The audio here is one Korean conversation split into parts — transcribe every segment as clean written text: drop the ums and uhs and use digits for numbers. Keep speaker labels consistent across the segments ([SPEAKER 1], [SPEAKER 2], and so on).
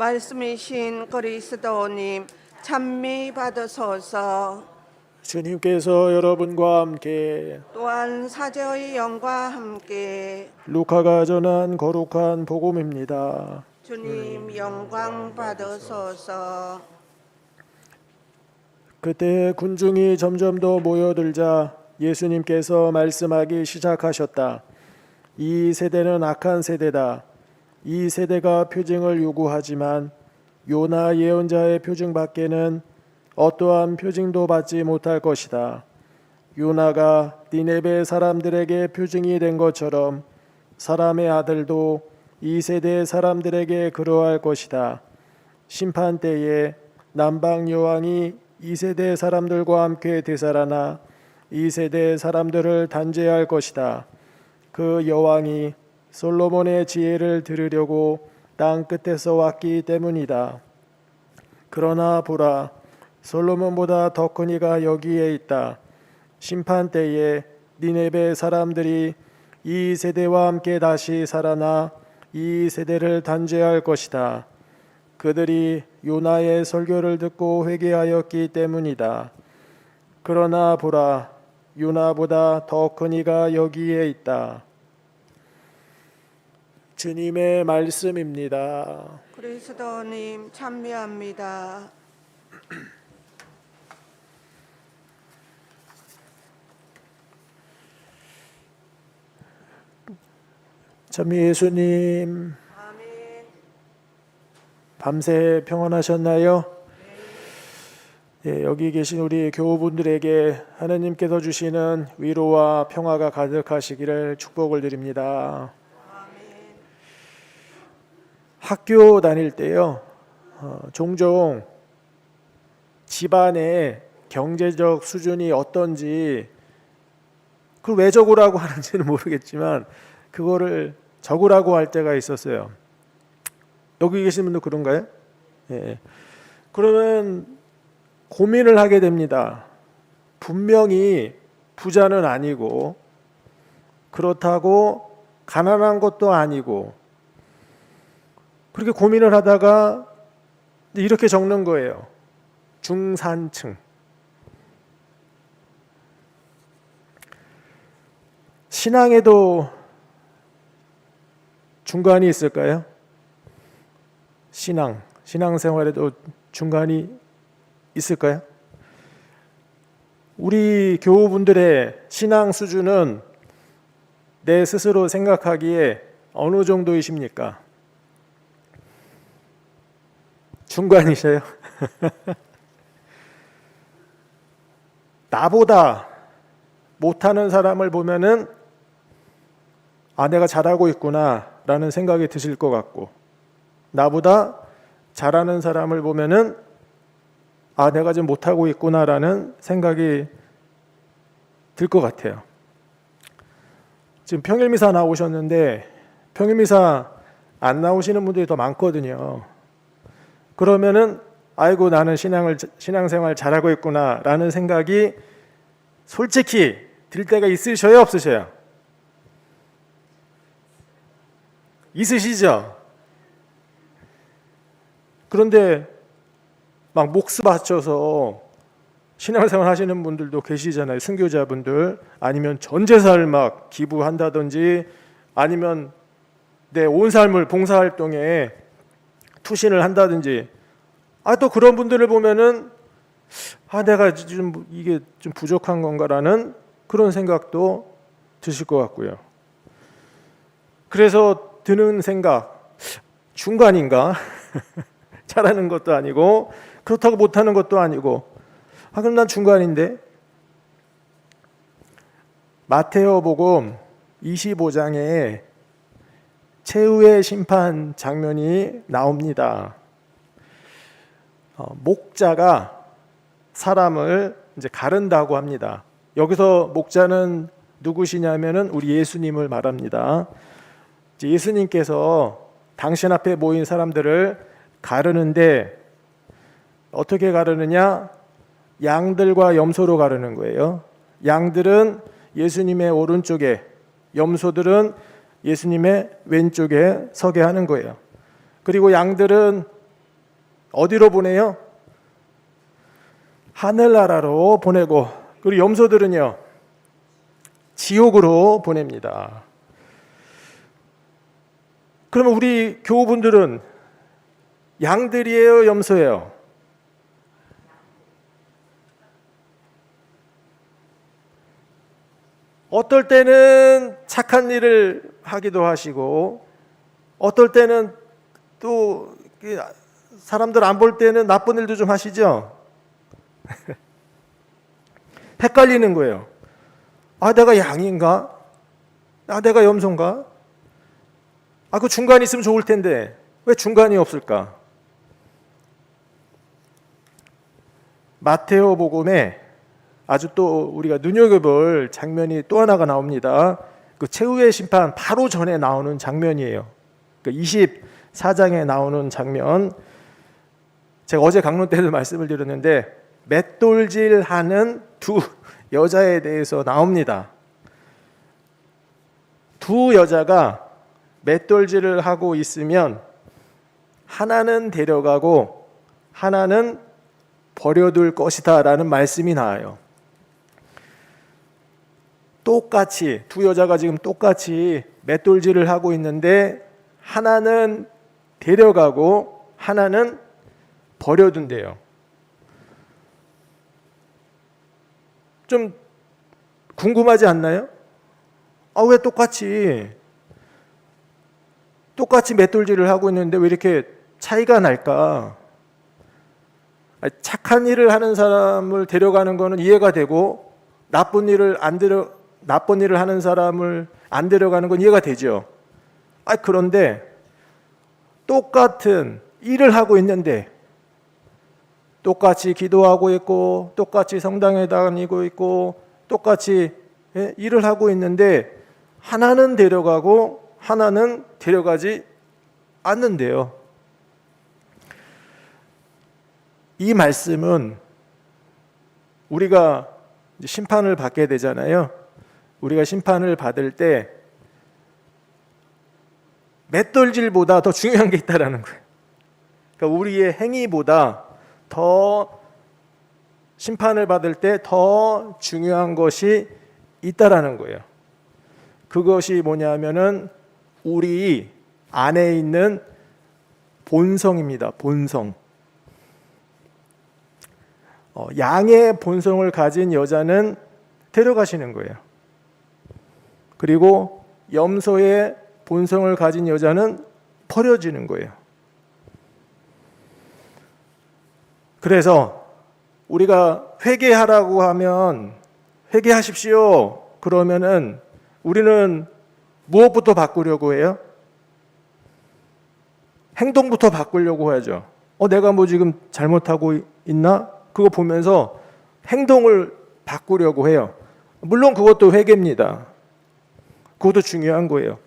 [SPEAKER 1] 말씀이신 그리스도님 찬미 받으소서.
[SPEAKER 2] 주님께서 여러분과 함께
[SPEAKER 1] 또한 사제의 영과 함께
[SPEAKER 2] 루카가 전한 거룩한 복음입니다.
[SPEAKER 1] 주님 영광 받으소서.
[SPEAKER 2] 그때 군중이 점점 더 모여들자 예수님께서 말씀하기 시작하셨다. 이 세대는 악한 세대다. 이 세대가 표징을 요구하지만 요나 예언자의 표징밖에는 어떠한 표징도 받지 못할 것이다. 요나가 니네베 사람들에게 표징이 된 것처럼 사람의 아들도 이 세대 사람들에게 그러할 것이다. 심판 때에 남방 여왕이 이 세대 사람들과 함께 되살아나 이 세대 사람들을 단죄할 것이다. 그 여왕이 솔로몬의 지혜를 들으려고 땅 끝에서 왔기 때문이다. 그러나 보라, 솔로몬보다 더 큰 이가 여기에 있다. 심판 때에 니네베 사람들이 이 세대와 함께 다시 살아나 이 세대를 단죄할 것이다. 그들이 요나의 설교를 듣고 회개하였기 때문이다. 그러나 보라, 요나보다 더 큰 이가 여기에 있다. 주님의 말씀입니다.
[SPEAKER 1] 그리스도님 찬미합니다.
[SPEAKER 2] 참 예수님,
[SPEAKER 1] 아멘.
[SPEAKER 2] 밤새 평안하셨나요? 예, 여기 계신 우리 교우분들에게 하나님께서 주시는 위로와 평화가 가득하시기를 축복을 드립니다. 학교 다닐 때요, 종종 집안의 경제적 수준이 어떤지 그걸 왜 적으라고 하는지는 모르겠지만 그거를 적으라고 할 때가 있었어요. 여기 계신 분도 그런가요? 예. 그러면 고민을 하게 됩니다. 분명히 부자는 아니고 그렇다고 가난한 것도 아니고 그렇게 고민을 하다가 이렇게 적는 거예요. 중산층. 신앙에도 중간이 있을까요? 신앙생활에도 중간이 있을까요? 우리 교우분들의 신앙 수준은 내 스스로 생각하기에 어느 정도이십니까? 중간이셔요? 나보다 못하는 사람을 보면은 내가 잘하고 있구나 라는 생각이 드실 것 같고, 나보다 잘하는 사람을 보면은 내가 좀 못하고 있구나 라는 생각이 들 것 같아요. 지금 평일미사 나오셨는데 평일미사 안 나오시는 분들이 더 많거든요. 그러면은 아이고 나는 신앙생활 잘하고 있구나 라는 생각이 솔직히 들 때가 있으셔요, 없으셔요? 있으시죠? 그런데 막 몫을 바쳐서 신앙생활 하시는 분들도 계시잖아요. 순교자분들. 아니면 전 재산을 막 기부한다든지 아니면 내 온 삶을 봉사활동에 투신을 한다든지 또 그런 분들을 보면은 내가 좀 이게 좀 부족한 건가라는 그런 생각도 드실 것 같고요. 그래서 드는 생각, 중간인가? 잘하는 것도 아니고 그렇다고 못하는 것도 아니고 그럼 난 중간인데. 마테오복음 25장에 최후의 심판 장면이 나옵니다. 목자가 사람을 이제 가른다고 합니다. 여기서 목자는 누구시냐면은 우리 예수님을 말합니다. 예수님께서 당신 앞에 모인 사람들을 가르는데 어떻게 가르느냐? 양들과 염소로 가르는 거예요. 양들은 예수님의 오른쪽에, 염소들은 예수님의 왼쪽에 서게 하는 거예요. 그리고 양들은 어디로 보내요? 하늘나라로 보내고, 그리고 염소들은요, 지옥으로 보냅니다. 그러면 우리 교우분들은 양들이에요, 염소예요? 어떨 때는 착한 일을 하기도 하시고, 어떨 때는 또 사람들 안 볼 때는 나쁜 일도 좀 하시죠? 헷갈리는 거예요. 아, 내가 양인가? 아, 내가 염소인가? 아, 그 중간이 있으면 좋을 텐데 왜 중간이 없을까? 마테오 복음에 아주 또 우리가 눈여겨볼 장면이 또 하나가 나옵니다. 그 최후의 심판 바로 전에 나오는 장면이에요. 그 24장에 나오는 장면. 제가 어제 강론 때도 말씀을 드렸는데 맷돌질하는 두 여자에 대해서 나옵니다. 두 여자가 맷돌질을 하고 있으면 하나는 데려가고 하나는 버려둘 것이다 라는 말씀이 나와요. 똑같이 두 여자가 지금 똑같이 맷돌질을 하고 있는데 하나는 데려가고 하나는 버려둔대요. 좀 궁금하지 않나요? 아, 왜 똑같이 맷돌질을 하고 있는데 왜 이렇게 차이가 날까? 착한 일을 하는 사람을 데려가는 거는 이해가 되고 나쁜 일을 하는 사람을 안 데려가는 건 이해가 되죠. 그런데 똑같은 일을 하고 있는데 똑같이 기도하고 있고 똑같이 성당에 다니고 있고 똑같이 일을 하고 있는데 하나는 데려가고 하나는 데려가지 않는데요. 이 말씀은 우리가 심판을 받게 되잖아요. 우리가 심판을 받을 때 맷돌질보다 더 중요한 게 있다라는 거예요. 그러니까 우리의 행위보다 더 심판을 받을 때 더 중요한 것이 있다라는 거예요. 그것이 뭐냐면은 우리 안에 있는 본성입니다. 본성. 양의 본성을 가진 여자는 데려가시는 거예요. 그리고 염소의 본성을 가진 여자는 버려지는 거예요. 그래서 우리가 회개하라고 하면 회개하십시오. 그러면은 우리는 무엇부터 바꾸려고 해요? 행동부터 바꾸려고 하죠. 내가 뭐 지금 잘못하고 있나? 그거 보면서 행동을 바꾸려고 해요. 물론 그것도 회개입니다. 그것도 중요한 거예요.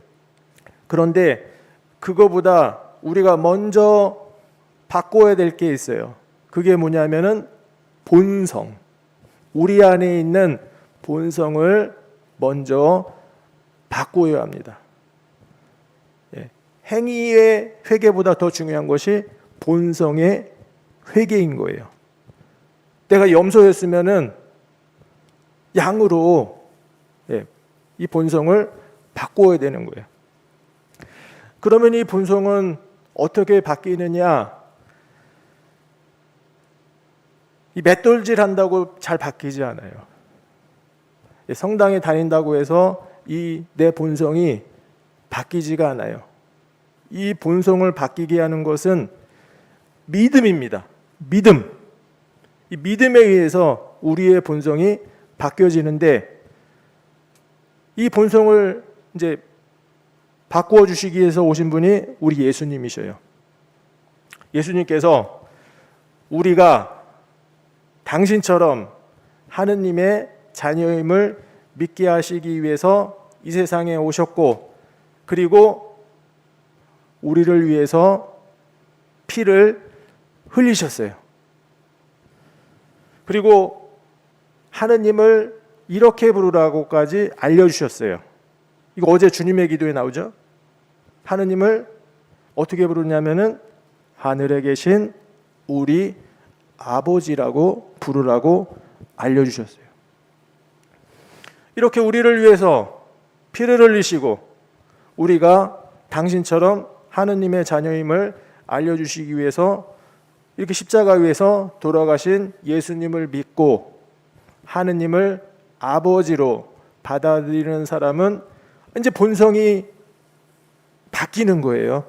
[SPEAKER 2] 그런데 그거보다 우리가 먼저 바꿔야 될 게 있어요. 그게 뭐냐면은 본성. 우리 안에 있는 본성을 먼저 바꿔야 합니다. 행위의 회개보다 더 중요한 것이 본성의 회개인 거예요. 내가 염소였으면은 양으로 이 본성을 바꿔야 되는 거예요. 그러면 이 본성은 어떻게 바뀌느냐? 이 맷돌질 한다고 잘 바뀌지 않아요. 성당에 다닌다고 해서 이 내 본성이 바뀌지가 않아요. 이 본성을 바뀌게 하는 것은 믿음입니다. 믿음. 이 믿음에 의해서 우리의 본성이 바뀌어지는데 이 본성을 이제 바꾸어 주시기 위해서 오신 분이 우리 예수님이셔요. 예수님께서 우리가 당신처럼 하느님의 자녀임을 믿게 하시기 위해서 이 세상에 오셨고, 그리고 우리를 위해서 피를 흘리셨어요. 그리고 하느님을 이렇게 부르라고까지 알려주셨어요. 이거 어제 주님의 기도에 나오죠? 하느님을 어떻게 부르냐면은 하늘에 계신 우리 아버지라고 부르라고 알려주셨어요. 이렇게 우리를 위해서 피를 흘리시고 우리가 당신처럼 하느님의 자녀임을 알려주시기 위해서 이렇게 십자가 위에서 돌아가신 예수님을 믿고 하느님을 아버지로 받아들이는 사람은 이제 본성이 바뀌는 거예요.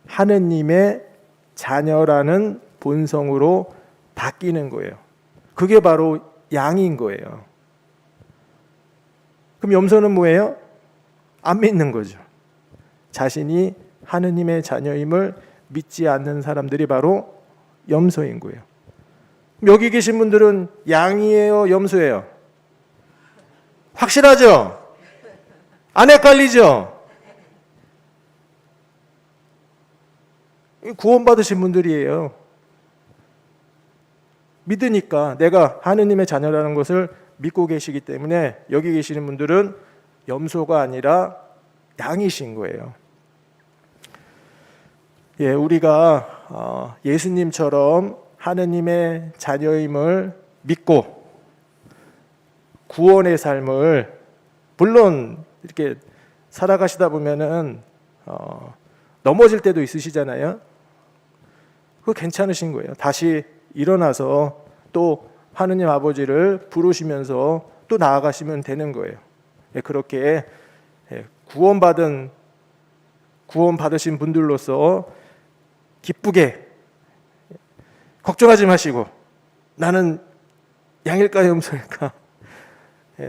[SPEAKER 2] 하느님의 자녀라는 본성으로 바뀌는 거예요. 그게 바로 양인 거예요. 그럼 염소는 뭐예요? 안 믿는 거죠. 자신이 하느님의 자녀임을 믿지 않는 사람들이 바로 염소인 거예요. 여기 계신 분들은 양이에요, 염소예요? 확실하죠? 안 헷갈리죠? 구원받으신 분들이에요. 믿으니까 내가 하느님의 자녀라는 것을 믿고 계시기 때문에 여기 계시는 분들은 염소가 아니라 양이신 거예요. 예, 우리가 예수님처럼 하느님의 자녀임을 믿고 구원의 삶을 물론 이렇게 살아가시다 보면은 넘어질 때도 있으시잖아요. 그거 괜찮으신 거예요. 다시 일어나서 또 하느님 아버지를 부르시면서 또 나아가시면 되는 거예요. 예, 그렇게 구원받으신 분들로서 기쁘게 걱정하지 마시고 나는 양일까 염소일까?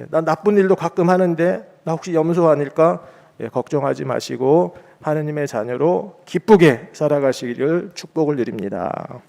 [SPEAKER 2] 난 나쁜 일도 가끔 하는데 나 혹시 염소 아닐까? 걱정하지 마시고 하느님의 자녀로 기쁘게 살아가시기를 축복을 드립니다.